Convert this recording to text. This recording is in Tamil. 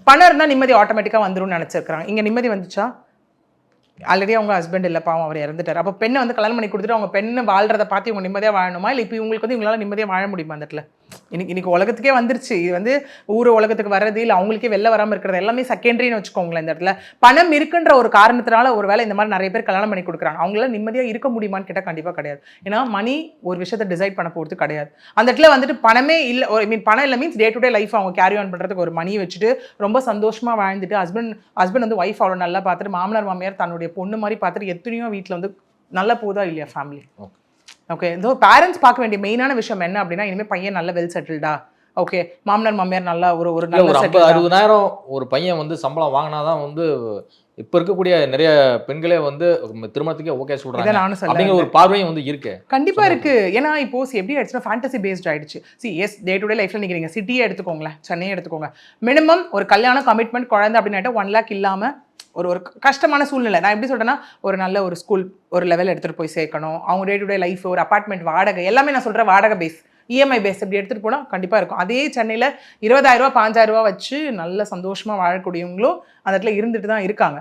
பணம் இருந்தால் நிம்மதி ஆட்டோமேட்டிக்காக வந்துரும்னு நினச்சிருக்காங்க. இங்கே நிம்மதி வந்துச்சா? ஆல்ரெடி அவங்க ஹஸ்பண்ட் இல்லை, பாவம் அவர் இறந்துட்டார். அப்போ பெண்ணை வந்து கல்யாணம் பண்ணி கொடுத்துட்டு அவங்க பெண்ணை வாழ்றதை பார்த்து இவங்க நிம்மதியாக வாழணுமா? இல்லை இப்போ இவங்களுக்கு வந்து இவங்களால நிம்மதியாக வாழ முடியுமா? அந்த இடத்துல இன்னைக்கு உலகத்துக்கே வந்துருச்சு. இது வந்து ஊர் உலகத்துக்கு வர்றது இல்லை அவங்களுக்கே வெளில வராமல் இருக்கிறது எல்லாமே செகண்டரின்னு வச்சுக்கோங்களேன். இந்த இடத்துல பணம் இருக்குன்ற ஒரு காரணத்தினால ஒரு வேளை இந்த மாதிரி நிறைய பேர் கல்யாணம் பண்ணி கொடுக்குறாங்க. அவங்களால நிம்மதியாக இருக்க முடியுமான்னு கேட்டால் கண்டிப்பாக கிடையாது. ஏன்னா மணி ஒரு விஷயத்தை டிசைட் பண்ண போகிறது கிடையாது. அந்த இடத்துல வந்துட்டு பணமே இல்லை, பணம் இல்லை means day to day life அவங்க கேரி ஆன் பண்ணுறதுக்கு ஒரு மணி வச்சுட்டு ரொம்ப சந்தோஷமாக வாழ்ந்துட்டு ஹஸ்பண்ட் வந்து ஒய்ஃப் அவ்வளோ நல்லா பார்த்துட்டு மாமனார் மாமியார் தன்னுடைய பொண்ணு மாதிரி பார்த்துட்டு எத்தனையோ வீட்டில் வந்து நல்லா போதா இல்லையா ஃபேமிலி. ஓகே, இதோ பேரண்ட்ஸ் பார்க்க வேண்டிய மெயினான விஷயம் என்ன அப்படின்னா, இனிமேல் பையன் நல்ல வெல் செட்டில்டா, ஓகே மாமனார் மாமியார் நல்லா ஒரு நல்ல 50-60,000 ஒரு பையன் வந்து சம்பளம் வாங்கினாதான் வந்து இப்ப இருக்கக்கூடிய நிறைய பெண்களே வந்து திருமணத்துக்கே ஓகே சொல்றாங்க அப்படிங்கிற ஒரு பார்வையும் வந்து இருக்கு. கண்டிப்பா இருக்கு. ஏன்னா இப்போ எப்படி ஆயிடுச்சுன்னா ஃபேண்டசி பேஸ்ட் ஆயிடுச்சு. டே டு டே லைஃப்ல நீங்க சிட்டியே எடுத்துக்கோங்களேன், சென்னையே எடுத்துக்கோங்க, மினிமம் ஒரு கல்யாணம் கமிட்மெண்ட் குழந்தை அப்படின்னா 1 lakh இல்லாம ஒரு கஷ்டமான சூழ்நிலை. நான் எப்படி சொல்றேன்னா, ஒரு நல்ல ஒரு ஸ்கூல் ஒரு லெவல் எடுத்துட்டு போய் சேர்க்கணும். அவங்க டே டு டே லைஃப், ஒரு அபார்ட்மெண்ட் வாடகை, எல்லாமே நான் சொல்றேன் வாடகை பேஸ், இஎம்ஐ பேஸ் இப்படி எடுத்துகிட்டு போனால் கண்டிப்பாக இருக்கும். அதே சென்னையில் 20,000 ரூபா 5,000 ரூபா வச்சு நல்ல சந்தோஷமாக வாழக்கூடியவங்களும் அந்த இடத்துல இருந்துட்டு தான் இருக்காங்க.